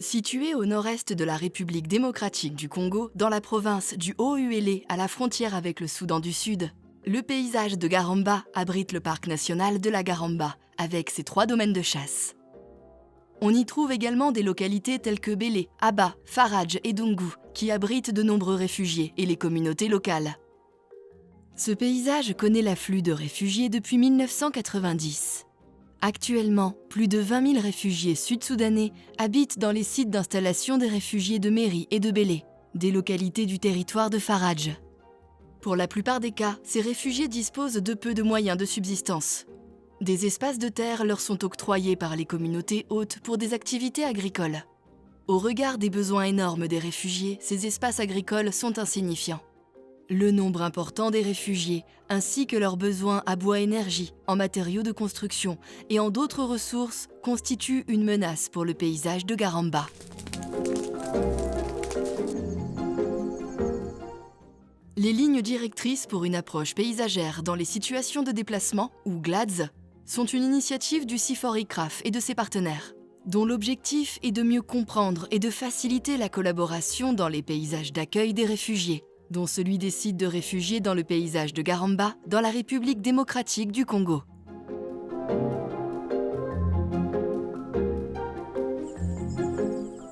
Situé au nord-est de la République démocratique du Congo, dans la province du Haut-Uélé à la frontière avec le Soudan du Sud, le paysage de Garamba abrite le parc national de la Garamba, avec ses 3 domaines de chasse. On y trouve également des localités telles que Bélé, Aba, Faradj et Dungu, qui abritent de nombreux réfugiés et les communautés locales. Ce paysage connaît l'afflux de réfugiés depuis 1990. Actuellement, plus de 20 000 réfugiés sud-soudanais habitent dans les sites d'installation des réfugiés de Méri et de Bélé, des localités du territoire de Faradj. Pour la plupart des cas, ces réfugiés disposent de peu de moyens de subsistance. Des espaces de terre leur sont octroyés par les communautés hôtes pour des activités agricoles. Au regard des besoins énormes des réfugiés, ces espaces agricoles sont insignifiants. Le nombre important des réfugiés, ainsi que leurs besoins à bois-énergie, en matériaux de construction et en d'autres ressources, constituent une menace pour le paysage de Garamba. Les lignes directrices pour une approche paysagère dans les situations de déplacement, ou GLADS, sont une initiative du CIFOR-ICRAF et de ses partenaires, dont l'objectif est de mieux comprendre et de faciliter la collaboration dans les paysages d'accueil des réfugiés, dont celui des sites de réfugiés dans le paysage de Garamba, dans la République démocratique du Congo.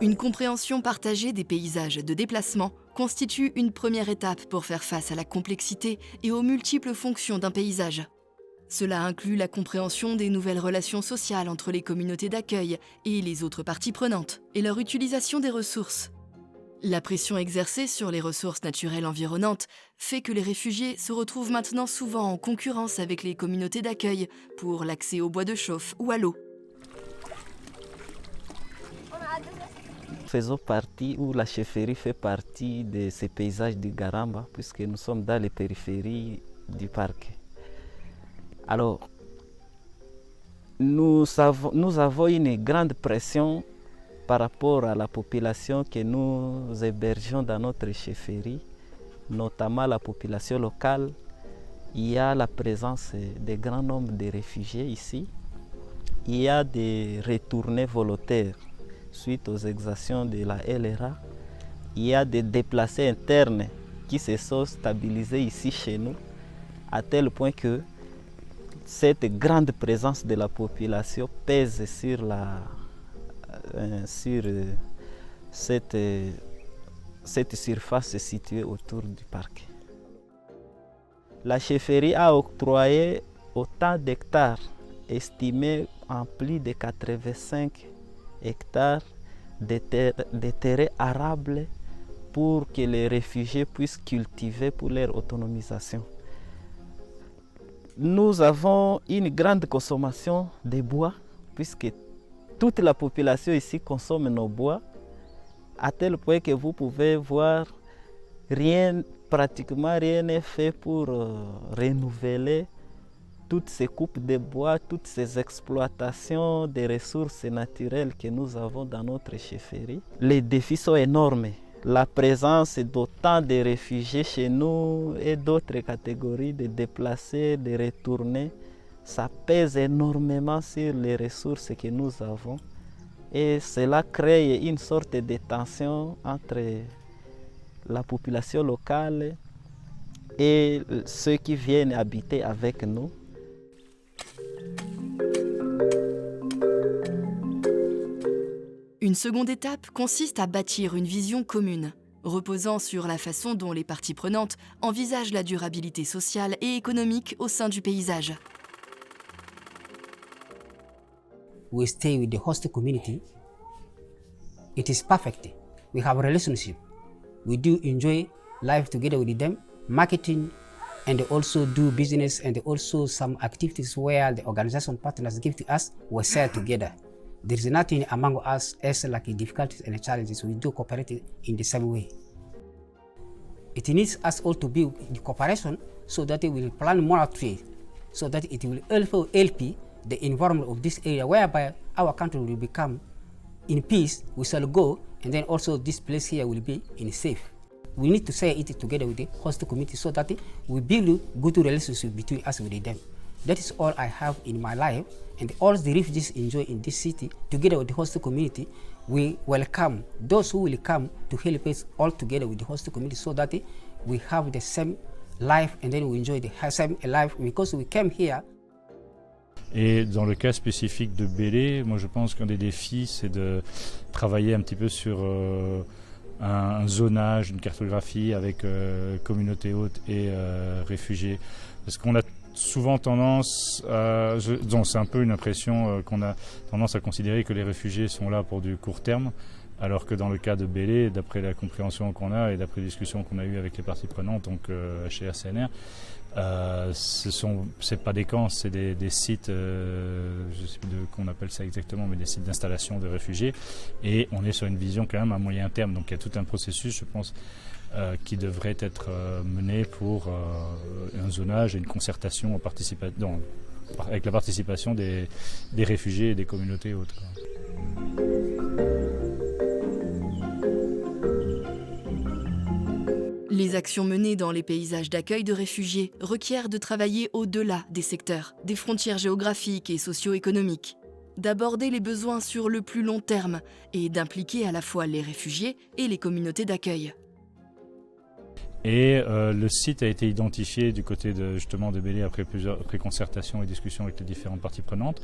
Une compréhension partagée des paysages de déplacement constitue une première étape pour faire face à la complexité et aux multiples fonctions d'un paysage. Cela inclut la compréhension des nouvelles relations sociales entre les communautés d'accueil et les autres parties prenantes, et leur utilisation des ressources. La pression exercée sur les ressources naturelles environnantes fait que les réfugiés se retrouvent maintenant souvent en concurrence avec les communautés d'accueil pour l'accès au bois de chauffe ou à l'eau. Faisons partie, ou la chefferie fait partie de ces paysages du Garamba, puisque nous sommes dans les périphéries du parc. Alors, nous avons une grande pression par rapport à la population que nous hébergeons dans notre chefferie, notamment la population locale. Il y a la présence de grands nombres de réfugiés ici. Il y a des retournés volontaires suite aux exactions de la LRA. Il y a des déplacés internes qui se sont stabilisés ici chez nous, à tel point que cette grande présence de la population pèse sur cette surface située autour du parc. La chefferie a octroyé autant d'hectares, estimés en plus de 85 hectares de terrains arables pour que les réfugiés puissent cultiver pour leur autonomisation. Nous avons une grande consommation de bois, puisque toute la population ici consomme nos bois, à tel point que vous pouvez voir, pratiquement rien n'est fait pour renouveler toutes ces coupes de bois, toutes ces exploitations des ressources naturelles que nous avons dans notre chefferie. Les défis sont énormes. La présence d'autant de réfugiés chez nous et d'autres catégories de déplacés, de retournés, ça pèse énormément sur les ressources que nous avons. Et cela crée une sorte de tension entre la population locale et ceux qui viennent habiter avec nous. Une seconde étape consiste à bâtir une vision commune, reposant sur la façon dont les parties prenantes envisagent la durabilité sociale et économique au sein du paysage. We stay with the host community. It is perfect. We have a relationship. We do enjoy life together with them, marketing, and also do business, and also some activities where the organization partners give to us, we share together. There is nothing among us as like difficulties and challenges. We do cooperate in the same way. It needs us all to be in cooperation so that we will plan more trade, so that it will also help the environment of this area, whereby our country will become in peace. We shall go, and then also this place here will be in safe. We need to share it together with the host community so that we build good relationship between us with them. That is all I have in my life, and all the refugees enjoy in this city together with the host community. we welcome those who will come to help us all together with the host community so that we have the same life and then we enjoy the same life because we came here. Et dans le cas spécifique de Bélé, moi je pense qu'un des défis c'est de travailler un petit peu sur un zonage, une cartographie avec communauté haute et réfugiés. Parce qu'on a souvent tendance à... c'est un peu une impression qu'on a tendance à considérer que les réfugiés sont là pour du court terme, alors que dans le cas de Bélé, d'après la compréhension qu'on a et d'après les discussions qu'on a eues avec les parties prenantes, donc chez RCNR, c'est pas des camps, c'est des sites, je sais plus qu'on appelle ça exactement, mais des sites d'installation de réfugiés. Et on est sur une vision quand même à moyen terme. Donc il y a tout un processus, je pense, qui devrait être mené pour un zonage et une concertation avec la participation des réfugiés et des communautés hautes. Les actions menées dans les paysages d'accueil de réfugiés requièrent de travailler au-delà des secteurs, des frontières géographiques et socio-économiques, d'aborder les besoins sur le plus long terme et d'impliquer à la fois les réfugiés et les communautés d'accueil. Et le site a été identifié du côté de Bélé après concertation et discussions avec les différentes parties prenantes.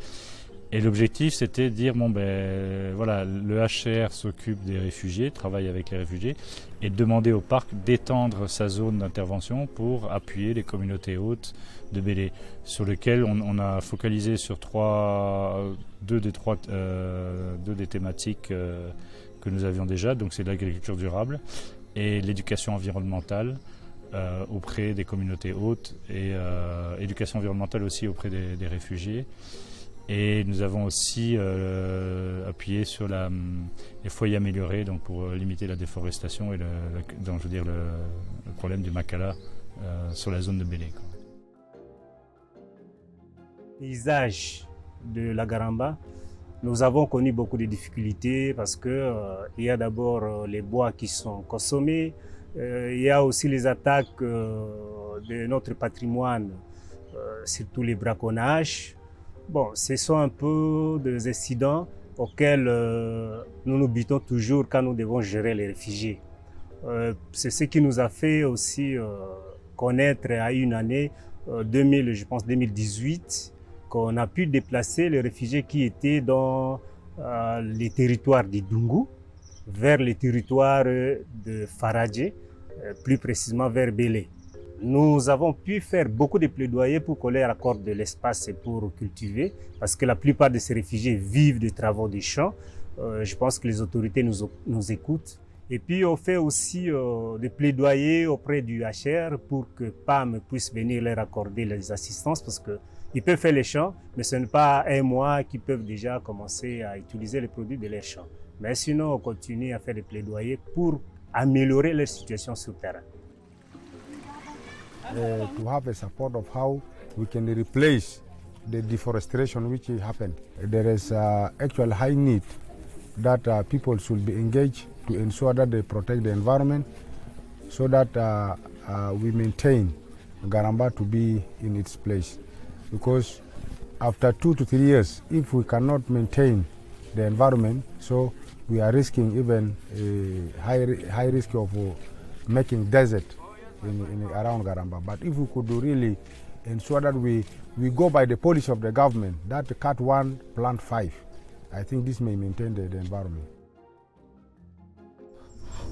Et l'objectif, c'était de dire, voilà, le HCR s'occupe des réfugiés, travaille avec les réfugiés, et de demander au parc d'étendre sa zone d'intervention pour appuyer les communautés hautes de Bélé, sur lequel on a focalisé sur deux des thématiques que nous avions déjà. Donc c'est l'agriculture durable et l'éducation environnementale auprès des communautés hautes et éducation environnementale aussi auprès des réfugiés. Et nous avons aussi appuyé sur les foyers améliorés, donc pour limiter la déforestation et le problème du Makala sur la zone de Bélé. Paysage de la Garamba, nous avons connu beaucoup de difficultés parce que il y a d'abord les bois qui sont consommés, il y a aussi les attaques de notre patrimoine, surtout les braconnages. Bon, ce sont un peu des incidents auxquels nous nous butons toujours quand nous devons gérer les réfugiés. C'est ce qui nous a fait aussi connaître à une année, 2018, qu'on a pu déplacer les réfugiés qui étaient dans les territoires d'Idungu vers les territoires de Faradje, plus précisément vers Bélé. Nous avons pu faire beaucoup de plaidoyers pour qu'on leur accorde de l'espace pour cultiver, parce que la plupart de ces réfugiés vivent des travaux des champs. Je pense que les autorités nous écoutent. Et puis on fait aussi des plaidoyers auprès du HR pour que PAM puisse venir leur accorder les assistances, parce qu'ils peuvent faire les champs, mais ce n'est pas un mois qu'ils peuvent déjà commencer à utiliser les produits de leurs champs. Mais sinon, on continue à faire des plaidoyers pour améliorer leur situation sur le terrain. To have a support of how we can replace the deforestation which happened. There is actual high need that people should be engaged to ensure that they protect the environment so that we maintain Garamba to be in its place. Because after 2 to 3 years, if we cannot maintain the environment, so we are risking even a high risk of making desert around Garamba. But if we could really ensure that we go by the policy of the government, that cut 1, plant 5, I think this may maintain the environment.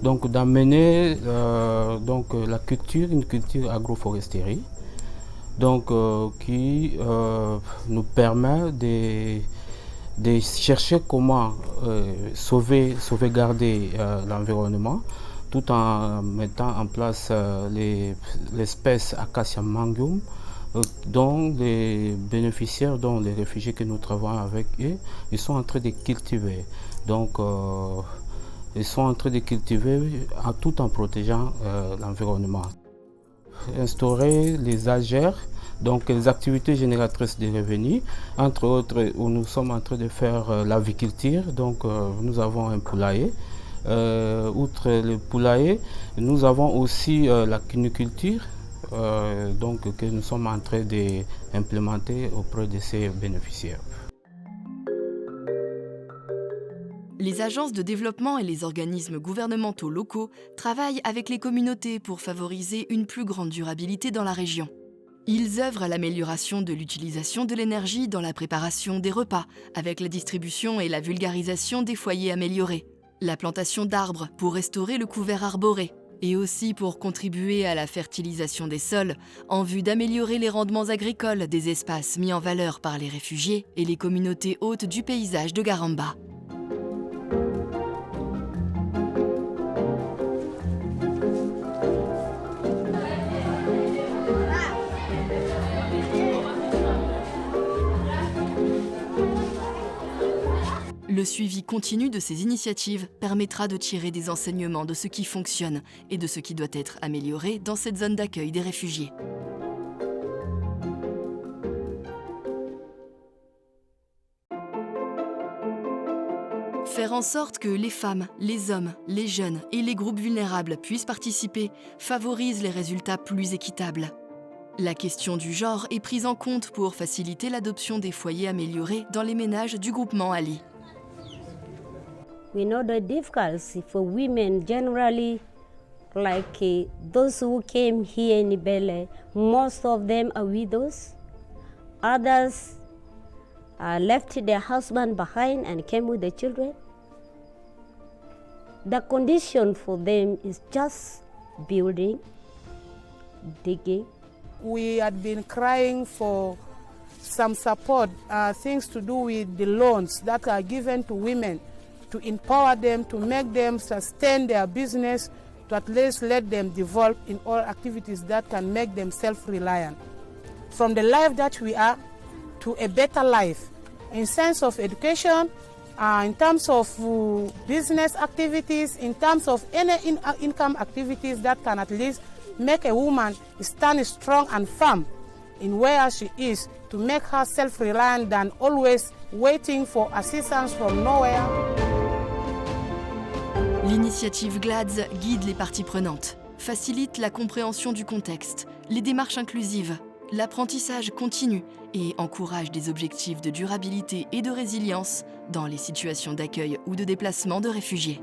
Donc d'amener la culture, une culture agroforesterie, donc qui nous permet de chercher comment sauvegarder l'environnement, tout en mettant en place l'espèce Acacia mangium, dont les bénéficiaires, dont les réfugiés que nous travaillons avec eux, ils sont en train de cultiver. Donc, ils sont en train de cultiver tout en protégeant l'environnement. Instaurer les AGR, donc les activités génératrices de revenus, entre autres, où nous sommes en train de faire l'aviculture, donc nous avons un poulailler. Outre le poulailler, nous avons aussi la cuniculture, donc que nous sommes en train d'implémenter auprès de ces bénéficiaires. Les agences de développement et les organismes gouvernementaux locaux travaillent avec les communautés pour favoriser une plus grande durabilité dans la région. Ils œuvrent à l'amélioration de l'utilisation de l'énergie dans la préparation des repas, avec la distribution et la vulgarisation des foyers améliorés, la plantation d'arbres pour restaurer le couvert arboré, et aussi pour contribuer à la fertilisation des sols en vue d'améliorer les rendements agricoles des espaces mis en valeur par les réfugiés et les communautés hôtes du paysage de Garamba. Le suivi continu de ces initiatives permettra de tirer des enseignements de ce qui fonctionne et de ce qui doit être amélioré dans cette zone d'accueil des réfugiés. Faire en sorte que les femmes, les hommes, les jeunes et les groupes vulnérables puissent participer favorise les résultats plus équitables. La question du genre est prise en compte pour faciliter l'adoption des foyers améliorés dans les ménages du groupement Ali. We know the difficulty for women generally, like those who came here in Ibele, most of them are widows. Others left their husband behind and came with the children. The condition for them is just building, digging. We had been crying for some support, things to do with the loans that are given to women, to empower them, to make them sustain their business, to at least let them develop in all activities that can make them self-reliant. From the life that we are to a better life, in sense of education, in terms of business activities, in terms of any income activities that can at least make a woman stand strong and firm in where she is, to make her self-reliant than always waiting for assistance from nowhere. L'initiative GLADS guide les parties prenantes, facilite la compréhension du contexte, les démarches inclusives, l'apprentissage continu et encourage des objectifs de durabilité et de résilience dans les situations d'accueil ou de déplacement de réfugiés.